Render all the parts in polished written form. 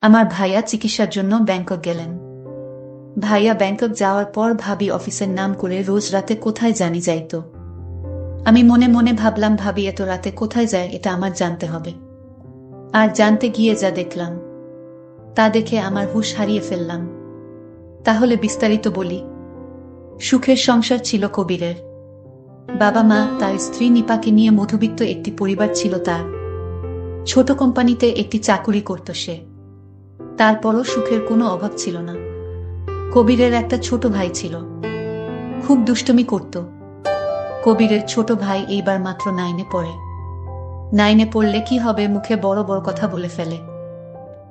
আমার ভাইয়া চিকিৎসার জন্য ব্যাংকক গেলেন। ভাইয়া ব্যাংকক যাওয়ার পর ভাবি অফিসের নাম করে রোজ রাতে কোথায় জানি যাইতো। আমি মনে মনে ভাবলাম, ভাবি এত রাতে কোথায় যায় এটা আমার জানতে হবে। আর জানতে গিয়ে যা দেখলাম তা দেখে আমার হুঁশ হারিয়ে ফেললাম। তাহলে বিস্তারিত বলি। সুখের সংসার ছিল কবিরের। বাবা মা, তার স্ত্রী নিপাকে নিয়ে মধ্যবিত্ত একটি পরিবার ছিল তার। ছোট কোম্পানিতে একটি চাকুরি করত সে। তারপরও সুখের কোনো অভাব ছিল না। কবিরের একটা ছোট ভাই ছিল, খুব দুষ্টুমি করত। কবিরের ছোট ভাই এইবার মাত্র 9-এ পড়ে। 9-এ পড়লে কি হবে, মুখে বড় বড় কথা বলে ফেলে,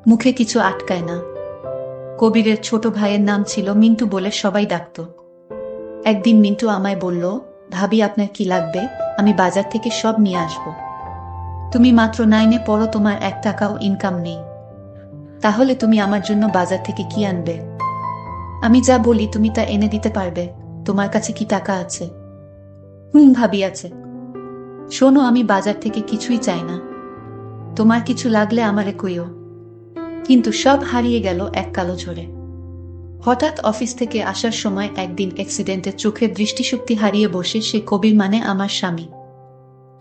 মুখে কিছু আটকায় না। কবিরের ছোট ভাইয়ের নাম ছিল মিন্টু বলে সবাই ডাকত। একদিন মিন্টু আমায় বলল, ভাবি আপনার কি লাগবে, আমি বাজার থেকে সব নিয়ে আসব। তুমি মাত্র 9-এ পড়ো, তোমার 1 টাকাও ইনকাম নেই, তাহলে তুমি আমার জন্য বাজার থেকে কি আনবে? আমি যা বলি তুমি তা এনে দিতে পারবে? তোমার কাছে কি টাকা আছে? ভাবি আছে। শোনো, আমি বাজার থেকে কিছুই চাই না, তোমার কিছু লাগলে আমারে কইও। কিন্তু সব হারিয়ে গেল এক কালো ঝড়ে। হঠাৎ অফিস থেকে আসার সময় একদিন অ্যাক্সিডেন্টে চোখের দৃষ্টিশক্তি হারিয়ে বসে সে কবির, মানে আমার স্বামী।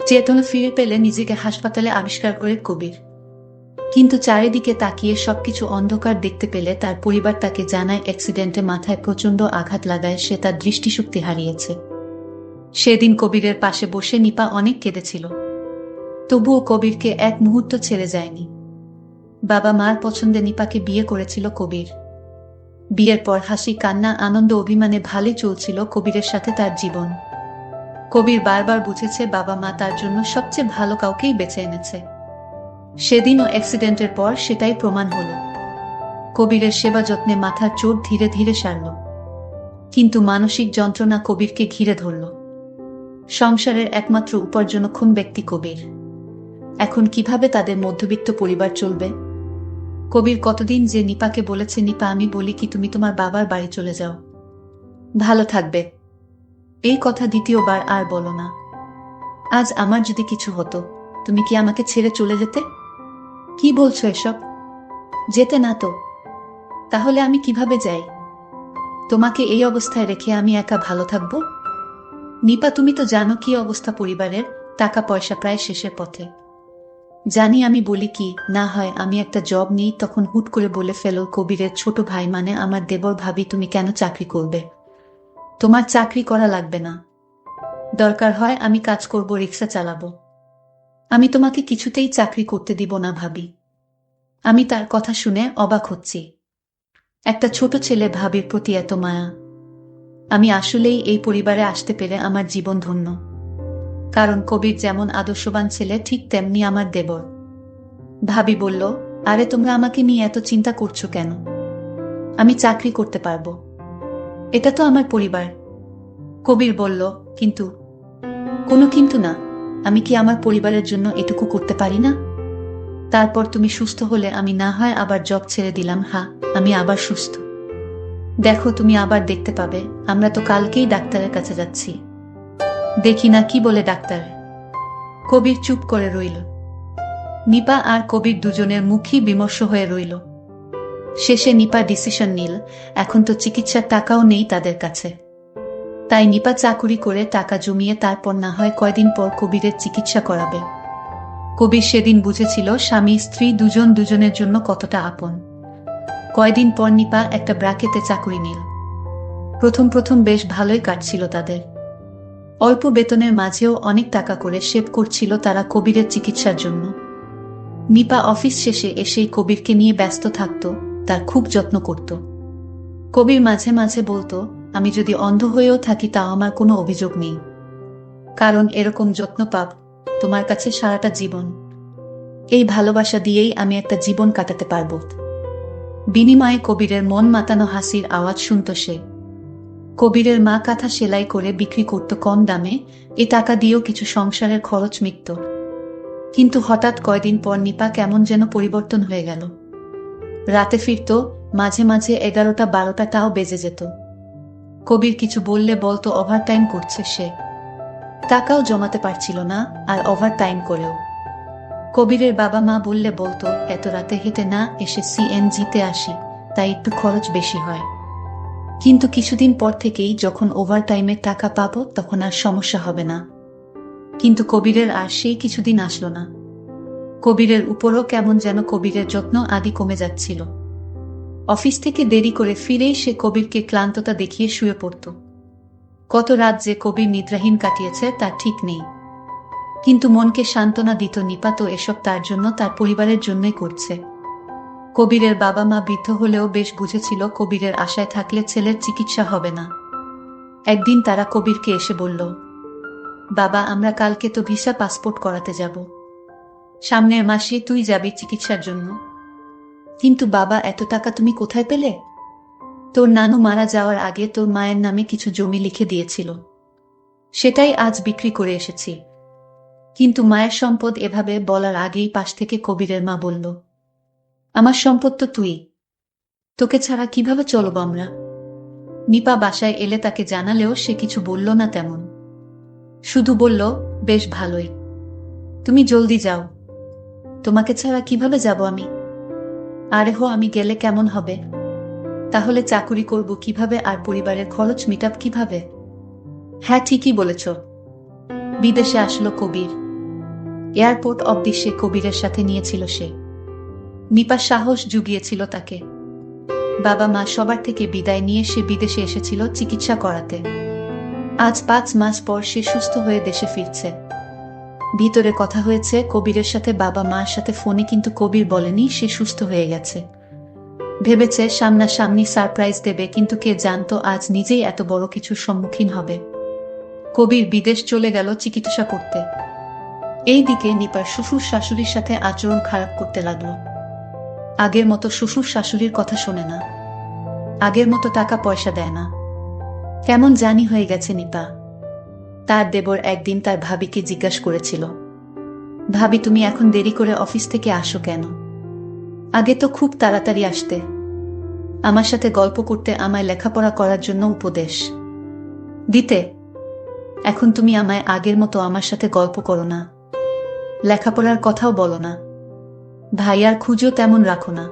চেতনা ফিরে পেলে নিজেকে হাসপাতালে আবিষ্কার করে কবির। কিন্তু চারিদিকে তাকিয়ে সবকিছু অন্ধকার দেখতে পেলে তার পরিবার তাকে জানায় অ্যাক্সিডেন্টে মাথায় প্রচণ্ড আঘাত লাগায় সে তার দৃষ্টিশক্তি হারিয়েছে। সেদিন কবিরের পাশে বসে নিপা অনেক কেঁদেছিল, তবুও কবিরকে এক মুহূর্ত ছেড়ে যায়নি। বাবা মার পছন্দে নিপাকে বিয়ে করেছিল কবির। বিয়ের পর হাসি কান্না আনন্দ অভিমানে ভালোই চলছিল কবিরের সাথে তার জীবন। কবির বারবার বুঝেছে বাবা মা তার জন্য সবচেয়ে ভালো কাউকেই বেছে এনেছে। সেদিনও অ্যাক্সিডেন্টের পর সেটাই প্রমাণ হলো। কবিরের সেবা যত্নে মাথার চোট ধীরে ধীরে সারল, কিন্তু মানসিক যন্ত্রণা কবিরকে ঘিরে ধরল। সংসারের একমাত্র উপার্জনক্ষম ব্যক্তি কবির। এখন কিভাবে তাদের মধ্যবিত্ত পরিবার চলবে? কবির কতদিন যে নিপাকে বলেছে, নিপা আমি বলি কি তুমি তোমার বাবার বাড়ি চলে যাও, ভালো থাকবে, এই কথা দ্বিতীয়বার আর বলো না। আজ আমার যদি কিছু হতো, তুমি কি আমাকে ছেড়ে চলে যেতে? কি বলছো এসব? যেতে না তো? তাহলে আমি কিভাবে যাই? তোমাকে এই অবস্থায় রেখে আমি একা ভালো থাকবো? নিপা, তুমি তো জানো কি অবস্থা পরিবারের, টাকা পয়সা প্রায় শেষের পথে। জানি, আমি বলি কি না হয় আমি একটা জব নিই, তখন হুট করে বলে ফেলো কবিরের ছোট ভাই, মানে আমার দেবর, ভাবি তুমি কেন চাকরি করবে? তোমার চাকরি করা লাগবে না, দরকার হয় আমি কাজ করব, রিক্সা চালাবো। আমি তোমাকে কিছুতেই চাকরি করতে দিব না ভাবি। আমি তার কথা শুনে অবাক হচ্ছি। একটা ছোট ছেলে, ভাবির প্রতি এত মায়া। আমি আসলেই এই পরিবারে আসতে পেরে আমার জীবন ধন্য। কারণ কবির যেমন আদর্শবান ছেলে, ঠিক তেমনি আমার দেবর। ভাবি বলল, আরে তোমরা আমাকে নিয়ে এত চিন্তা করছো কেন? আমি চাকরি করতে পারবো, এটা তো আমার পরিবার। কবির বলল, কিন্তু? কোনো কিন্তু না, আমি কি আমার পরিবারের জন্য এটুকু করতে পারি না? তারপর তুমি সুস্থ হলে আমি না হয় আবার জব ছেড়ে দিলাম। হ্যাঁ, আমি আবার সুস্থ, দেখো তুমি আবার দেখতে পাবে। আমরা তো কালকেই ডাক্তারের কাছে যাচ্ছি, দেখি না কি বলে ডাক্তার। কবির চুপ করে রইল। নিপা আর কবির দুজনের মুখই বিমর্ষ হয়ে রইল। শেষে নিপা ডিসিশন নিল, এখন তো চিকিৎসার টাকাও নেই তাদের কাছে। তাই নিপা চাকুরি করে টাকা জমিয়ে তারপর না হয় কয়দিন পর কবিরের চিকিৎসা করাবে। কবির সেদিন বুঝেছিল স্বামী স্ত্রী দুজন দুজনের জন্য কতটা আপন। কয়দিন পর নিপা একটা ব্র্যাকেতে চাকুরি নিল। প্রথম প্রথম বেশ ভালোই কাটছিল তাদের। অল্প বেতনের মাঝেও অনেক টাকা করে সেভ করছিল তারা কবিরের চিকিৎসার জন্য। নিপা অফিস শেষে এসেই কবিরকে নিয়ে ব্যস্ত থাকত, তার খুব যত্ন করত। কবির মাঝে মাঝে বলতো, আমি যদি অন্ধ হয়েও থাকি তাও আমার কোনো অভিযোগ নেই, কারণ এরকম যত্ন পাব তোমার কাছে সারাটা জীবন। এই ভালোবাসা দিয়েই আমি একটা জীবন কাটাতে পারব। বিনিময়ে কবিরের মন মাতানো হাসির আওয়াজ শুনত সে। কবিরের মা কাঁথা সেলাই করে বিক্রি করত কম দামে, এ টাকা দিয়েও কিছু সংসারের খরচ মিটত। কিন্তু হঠাৎ কয়দিন পর নিপা কেমন যেন পরিবর্তন হয়ে গেল। রাতে ফিরত, মাঝে মাঝে 11টা-12টাও বেজে যেত। কবির কিছু বললে বলতো ওভারটাইম করছে সে। টাকাও জমাতে পারছিল না, আর ওভারটাইম করেও কবিরের বাবা মা বললে বলতো, এত রাতে হেঁটে না এসে সিএনজিতে আসি, তাই একটু খরচ বেশি হয়। কিন্তু কিছুদিন পর থেকেই যখন ওভারটাইমের টাকা পাবো তখন আর সমস্যা হবে না। কিন্তু কবিরের আর সেই কিছুদিন আসলো না। কবিরের উপরও কেমন যেন কবিরের যত্ন আদি কমে যাচ্ছিল। অফিস থেকে দেরি করে ফিরেই সে কবিরকে ক্লান্ততা দেখিয়ে শুয়ে পড়ত। কত রাত যে কবির নিদ্রাহীন কাটিয়েছে তার ঠিক নেই। কিন্তু মনকে সান্ত্বনা দিত নিপা তো এসব তার জন্য, তার পরিবারের জন্যই করছে। কবিরের বাবা মা বৃদ্ধ হলেও বেশ বুঝেছিল কবিরের আশায় থাকলে ছেলের চিকিৎসা হবে না। একদিন তারা কবিরকে এসে বলল, বাবা, আমরা কালকে তো ভিসা পাসপোর্ট করাতে যাব। সামনের মাসে তুই যাবি চিকিৎসার জন্য। কিন্তু বাবা, এত টাকা তুমি কোথায় পেলে? তোর নানু মারা যাওয়ার আগে তোর মায়ের নামে কিছু জমি লিখে দিয়েছিল, সেটাই আজ বিক্রি করে এসেছি। কিন্তু মায়ের সম্পদ এভাবে বলার আগেই পাশ থেকে কবিরের মা বলল, আমার সম্পদ তো তুই, তোকে ছাড়া কিভাবে চলব আমরা? নিপা বাসায় এলে তাকে জানালেও সে কিছু বলল না তেমন। শুধু বলল, বেশ ভালোই, তুমি জলদি যাও, তোমাকে ছাড়া কিভাবে যাব আমি? আরে হো, আমি গেলে কেমন হবে? তাহলে চাকুরি করব কিভাবে আর পরিবারের খরচ মিটাব কিভাবে? হ্যাঁ, ঠিকই বলেছ। বিদেশে আসলো কবির। এয়ারপোর্ট অব্দি সে কবিরের সাথে নিয়েছিল সে। নিপা সাহস জুগিয়েছিল তাকে। বাবা মা সবার থেকে বিদায় নিয়ে সে বিদেশে এসেছিল চিকিৎসা করাতে। আজ 5 মাস পর সে সুস্থ হয়ে দেশে ফিরছে। ভিতরে কথা হয়েছে কবিরের সাথে বাবা মার সাথে ফোনে, কিন্তু কবির বলেনি সে সুস্থ হয়ে গেছে। ভেবেছে সামনাসামনি সারপ্রাইজ দেবে, কিন্তু কে জানতো আজ নিজেই এত বড় কিছুর সম্মুখীন হবে। কবির বিদেশ চলে গেল চিকিৎসা করতে। এইদিকে নিপার শ্বশুর শাশুড়ির সাথে আচরণ খারাপ করতে লাগলো। আগের মতো শ্বশুর শাশুড়ির কথা শোনে না, আগের মতো টাকা পয়সা দেয় না। কেমন জানি হয়ে গেছে নিপা। তার দেবর একদিন তার ভাবিকে জিজ্ঞাসা করেছিল, ভাবি, তুমি এখন দেরি করে অফিস থেকে আসো কেন? আগে তো খুব তাড়াতাড়ি আসতে, আমার সাথে গল্প করতে, আমায় লেখাপড়া করার জন্য উপদেশ দিতে। এখন তুমি আমায় আগের মতো আমার সাথে গল্প করো না, লেখাপড়ার কথাও বলো না, ভাইয়ার খুঁজও তেমন রাখো না।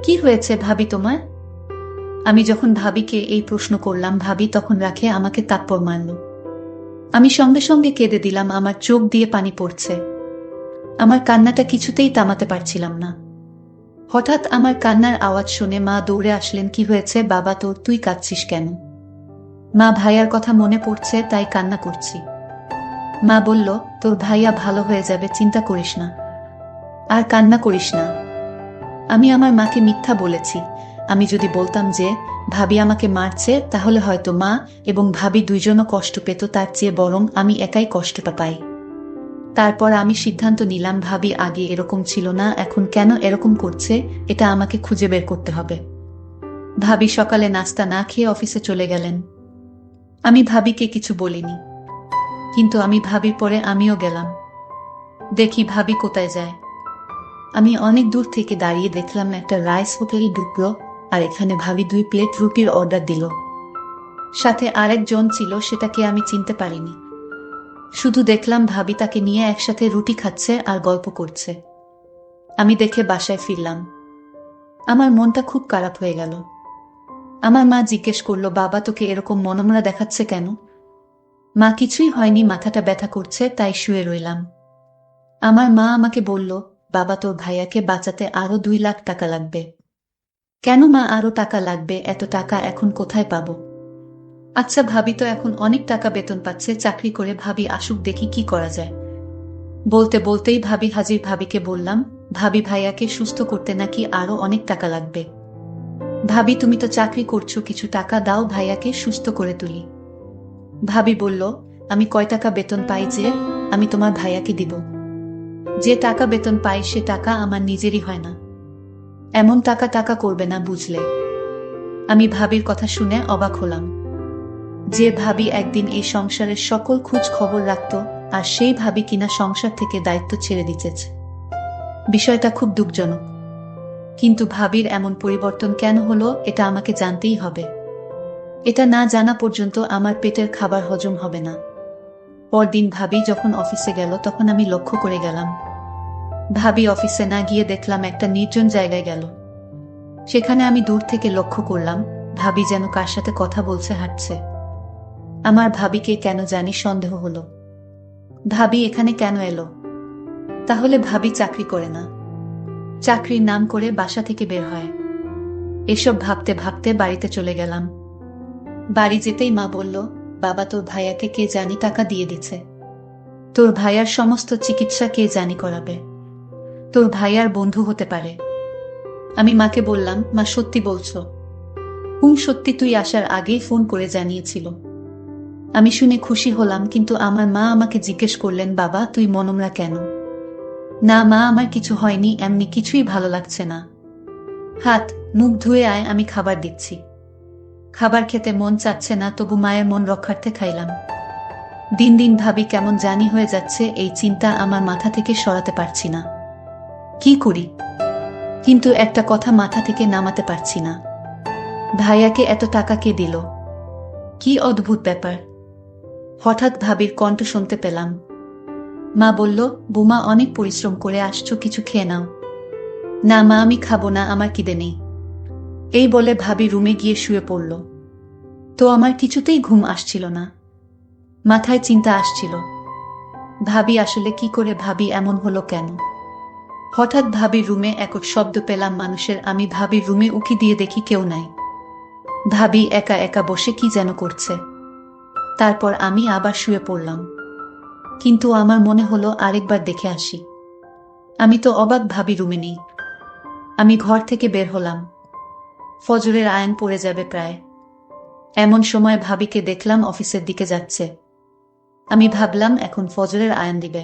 কি হয়েছে ভাবি তোমার? আমি যখন ভাবিকে এই প্রশ্ন করলাম, ভাবি তখন রাখে আমাকে তাপ্পড় মারল। আমি সঙ্গে সঙ্গে কেঁদে দিলাম, আমার চোখ দিয়ে পানি পড়ছে। আমার কান্নাটা কিছুতেই থামাতে পারছিলাম না। হঠাৎ আমার কান্নার আওয়াজ শুনে মা দৌড়ে আসলেন। কি হয়েছে বাবা তোর, তুই কাঁদছিস কেন? মা, ভাইয়ার কথা মনে পড়ছে তাই কান্না করছি। মা বলল, তোর ভাইয়া ভালো হয়ে যাবে, চিন্তা করিস না, আর কান্না করিস না। আমি আমার মাকে মিথ্যা বলেছি। আমি যদি বলতাম যে ভাবি আমাকে মারছে, তাহলে হয়তো মা এবং ভাবি দুইজনও কষ্ট পেত, তার চেয়ে বরং আমি একাই কষ্টটা পাই। তারপর আমি সিদ্ধান্ত নিলাম, ভাবি আগে এরকম ছিল না, এখন কেন এরকম করছে এটা আমাকে খুঁজে বের করতে হবে। ভাবি সকালে নাস্তা না খেয়ে অফিসে চলে গেলেন। আমি ভাবিকে কিছু বলিনি, কিন্তু আমি ভাবির পরে আমিও গেলাম। দেখি ভাবি কোথায় যায়। আমি অনেক দূর থেকে দাঁড়িয়ে দেখলাম একটা রাইস হোটেল ঢুকলো, আর এখানে ভাবি 2 প্লেট রুটির অর্ডার দিল। সাথে আরেকজন ছিল, সেটাকে আমি চিনতে পারিনি। শুধু দেখলাম ভাবি তাকে নিয়ে একসাথে রুটি খাচ্ছে আর গল্প করছে। আমি দেখে বাসায় ফিরলাম। আমার মনটা খুব খারাপ হয়ে গেল। আমার মা জিজ্ঞেস করলো, বাবা তোকে এরকম মনমরা দেখাচ্ছে কেন? মা, কিছুই হয়নি, মাথাটা ব্যথা করছে তাই শুয়ে রইলাম। আমার মা আমাকে বলল, বাবা তোর ভাইয়াকে বাঁচাতে আরো 2 লাখ টাকা লাগবে। কেন মা, আরো টাকা লাগবে? এত টাকা এখন কোথায় পাবো? আচ্ছা, ভাবি তো এখন অনেক টাকা বেতন পাচ্ছে চাকরি করে, ভাবি আসুক দেখি কি করা যায়। বলতে বলতেই ভাবি হাজির। ভাবিকে বললাম, ভাবি ভাইয়াকে সুস্থ করতে নাকি আরো অনেক টাকা লাগবে। ভাবি তুমি তো চাকরি করছো, কিছু টাকা দাও, ভাইয়াকে সুস্থ করে তুলি। ভাবি বলল, আমি কয় টাকা বেতন পাই যে আমি তোমার ভাইয়াকে দিব? যে টাকা বেতন পাই সে টাকা আমার নিজেরই হয় না। এমন টাকা টাকা করবে না, বুঝলে? আমি ভাবির কথা শুনে অবাক হলাম। যে ভাবি একদিন এই সংসারের সকল খোঁজ খবর রাখত, আর সেই ভাবি কিনা সংসার থেকে দায়িত্ব ছেড়ে দিতেছে। বিষয়টা খুব দুঃখজনক। কিন্তু ভাবির এমন পরিবর্তন কেন হলো এটা আমাকে জানতেই হবে। এটা না জানা পর্যন্ত আমার পেটের খাবার হজম হবে না। পরদিন ভাবি যখন অফিসে গেল তখন আমি লক্ষ্য করে গেলাম ভাবি অফিসে না গিয়ে দেখলাম একটা নির্জন জায়গায় গেল। সেখানে আমি দূর থেকে লক্ষ্য করলাম ভাবি যেন কার সাথে কথা বলছে, হাঁটছে। আমার ভাবিকে কেন জানি সন্দেহ হলো। ভাবি এখানে কেন এলো? তাহলে ভাবি চাকরি করে না, চাকরির নাম করে বাসা থেকে বের হয়। এসব ভাবতে ভাবতে বাড়িতে চলে গেলাম। বাড়ি যেতেই মা বলল, বাবা তোর ভাইয়াকে কে জানি টাকা দিয়ে দিচ্ছে, তোর ভাইয়ার সমস্ত চিকিৎসা কে জানি করাবে, তোর ভাইয়ার বন্ধু হতে পারে। আমি মাকে বললাম, মা সত্যি বলছো? সত্যি, তুই আসার আগেই ফোন করে জানিয়েছিল। আমি শুনে খুশি হলাম, কিন্তু আমার মা আমাকে জিজ্ঞেস করলেন, বাবা তুই মনমরা কেন? না মা, আমার কিছু হয়নি, এমনি কিছুই ভালো লাগছে না। হাত মুখ ধুয়ে আয়, আমি খাবার দিচ্ছি। খাবার খেতে মন চাচ্ছে না, তবু মায়ের মন রক্ষার্থে খাইলাম। দিন দিন ভাবি কেমন জানি হয়ে যাচ্ছে, এই চিন্তা আমার মাথা থেকে সরাতে পারছি না। কি করি? কিন্তু একটা কথা মাথা থেকে নামাতে পারছি না, ভাইয়াকে এত টাকা কে দিল? কি অদ্ভুত ব্যাপার। হঠাৎ ভাবির কণ্ঠ শুনতে পেলাম। মা বলল, বুমা অনেক পরিশ্রম করে আসছো, কিছু খেয়ে নাও। না মা, আমি খাবো না, আমার খিদে নেই। এই বলে ভাবি রুমে গিয়ে শুয়ে পড়ল। তো আমার কিছুতেই ঘুম আসছিল না, মাথায় চিন্তা আসছিল। ভাবি আসলে কি করে, ভাবি এমন হলো কেন? হঠাৎ ভাবির রুমে এক শব্দ পেলাম মানুষের। আমি ভাবির রুমে উকি দিয়ে দেখি কেউ নাই। ভাবি একা একা বসে কি যেন করছে। তারপর আমি আবার শুয়ে পড়লাম, কিন্তু আমার মনে হলো আরেকবার দেখে আসি। আমি তো অবাক, ভাবি রুমে নেই। আমি ঘর থেকে বের হলাম। ফজরের আয়ান পড়ে যাবে প্রায়। এমন সময় ভাবিকে দেখলাম অফিসের দিকে যাচ্ছে। আমি ভাবলাম এখন ফজরের আয়ান দিবে,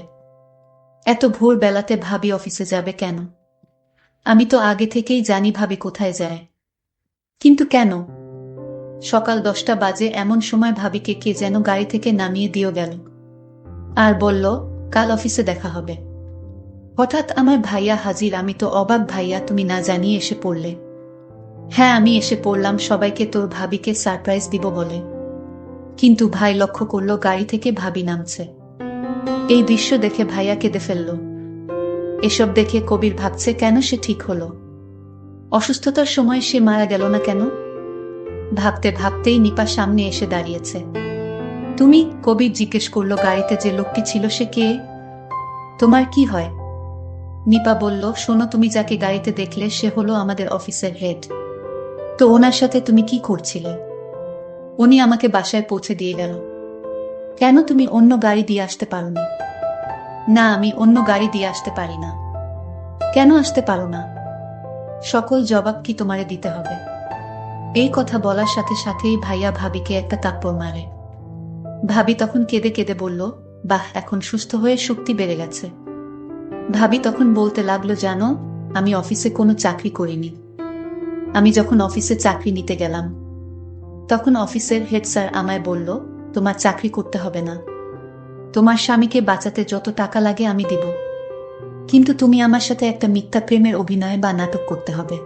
এত ভোর বেলাতে ভাবি অফিসে যাবে কেন? আমি তো আগে থেকেই জানি ভাবি কোথায় যায়, কিন্তু কেন? সকাল 10টা বাজে, এমন সময় ভাবিকে কে যেন গাড়ি থেকে নামিয়ে দিয়ে গেল আর বলল, কাল অফিসে দেখা হবে। হঠাৎ আমার ভাইয়া হাজির। আমি তো অবাক, ভাইয়া তুমি না জানিয়ে এসে পড়লে? হ্যাঁ আমি এসে পড়লাম সবাইকে তোর ভাবিকে সারপ্রাইজ দিব বলে। কিন্তু ভাই লক্ষ্য করলো গাড়ি থেকে ভাবি নামছে। এই দৃশ্য দেখে ভাইয়া কেঁদে ফেলল। এসব দেখে কবির ভাবছে, কেন সে ঠিক হলো? অসুস্থতার সময় সে মারা গেল না কেন? ভাবতে ভাবতেই নিপা সামনে এসে দাঁড়িয়েছে। তুমি? কবির জিজ্ঞেস করলো। গাড়িতে যে লোকটি ছিল সে কে? তোমার কি হয়? নিপা বলল, শোনো, তুমি যাকে গাড়িতে দেখলে সে হলো আমাদের অফিসের হেড। তো ওনার সাথে তুমি কি করছিলে? উনি আমাকে বাসায় পৌঁছে দিয়ে গেল। কেন তুমি অন্য গাড়ি দিয়ে আসতে পারোনি? না, আমি অন্য গাড়ি দিয়ে আসতে পারি না। কেন আসতে পারো না? সকল জবাব কি তোমারে দিতে হবে? এই কথা বলার সাথে সাথেই ভাইয়া ভাবিকে একটা থাপ্পড় মারে। ভাবি তখন কেঁদে কেঁদে বলল, বাহ, এখন সুস্থ হয়ে শক্তি বেড়ে গেছে। ভাবি তখন বলতে লাগলো, জানো, আমি অফিসে কোনো চাকরি করিনি। আমি যখন অফিসে চাকরি নিতে গেলাম, তখন অফিসের হেড স্যার আমায় বলল, তোমার চাকরি করতে হবে না, তোমার স্বামীকে বাঁচাতে যত টাকা লাগে আমি দিব, কিন্তু তুমি আমার সাথে একটা মিথ্যা প্রেমের অভিনয় বা নাটক করতে হবে।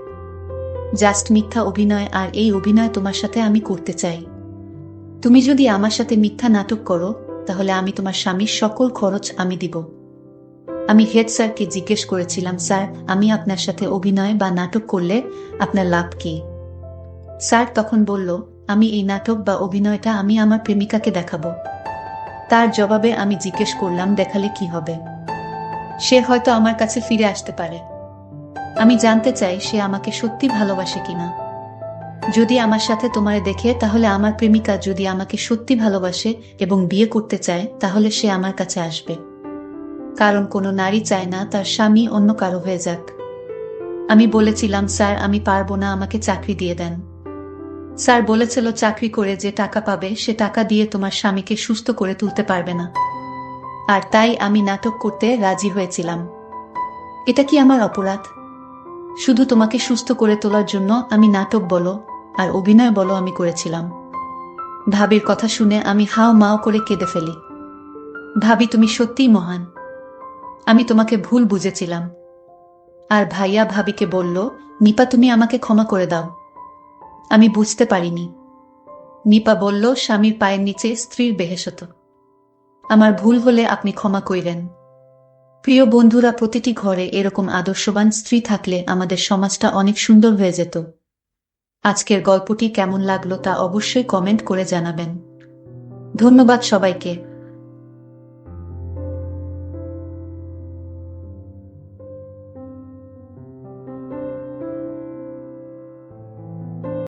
জাস্ট মিথ্যা অভিনয়, আর এই অভিনয় তোমার সাথে আমি করতে চাই। তুমি যদি আমার সাথে মিথ্যা নাটক করো, তাহলে আমি তোমার স্বামীর সকল খরচ আমি দিব। আমি হেড স্যারকে জিজ্ঞেস করেছিলাম, স্যার, আমি আপনার সাথে অভিনয় বা নাটক করলে আপনার লাভ কি? স্যার তখন বলল, আমি এই নাটক বা অভিনয়টা আমি আমার প্রেমিকাকে দেখাবো। তার জবাবে আমি জিজ্ঞেস করলাম, দেখালে কি হবে? সে হয়তো আমার কাছে ফিরে আসতে পারে। আমি জানতে চাই সে আমাকে সত্যি ভালোবাসে কিনা। যদি আমার সাথে তোমারে দেখে, তাহলে আমার প্রেমিকা যদি আমাকে সত্যি ভালোবাসে এবং বিয়ে করতে চায়, তাহলে সে আমার কাছে আসবে। কারণ কোনো নারী চায় না তার স্বামী অন্য কারো হয়ে যাক। আমি বলেছিলাম, স্যার আমি পারবো না, আমাকে চাকরি দিয়ে দেন। স্যার বলেছিল, চাকরি করে যে টাকা পাবে সে টাকা দিয়ে তোমার স্বামীকে সুস্থ করে তুলতে পারবে না। আর তাই আমি নাটক করতে রাজি হয়েছিলাম। এটা কি আমার অপরাধ? শুধু তোমাকে সুস্থ করে তোলার জন্য আমি নাটক বলো আর অভিনয় বলো আমি করেছিলাম। ভাবির কথা শুনে আমি হাও মাও করে কেঁদে ফেলি। ভাবি, তুমি সত্যিই মহান। আমি তোমাকে ভুল বুঝেছিলাম। আর ভাইয়া ভাবিকে বলল, নিপা তুমি আমাকে ক্ষমা করে দাও, আমি বুঝতে পারিনি। নিপা বলল, স্বামীর পায়ের নিচে স্ত্রীর বেহেশত। আমার ভুল হলে আপনি ক্ষমা কইরেন। প্রিয় বন্ধুরা, প্রতিটি ঘরে এরকম আদর্শবান স্ত্রী থাকলে আমাদের সমাজটা অনেক সুন্দর হয়ে যেত। আজকের গল্পটি কেমন লাগলো তা অবশ্যই কমেন্ট করে জানাবেন। ধন্যবাদ সবাইকে।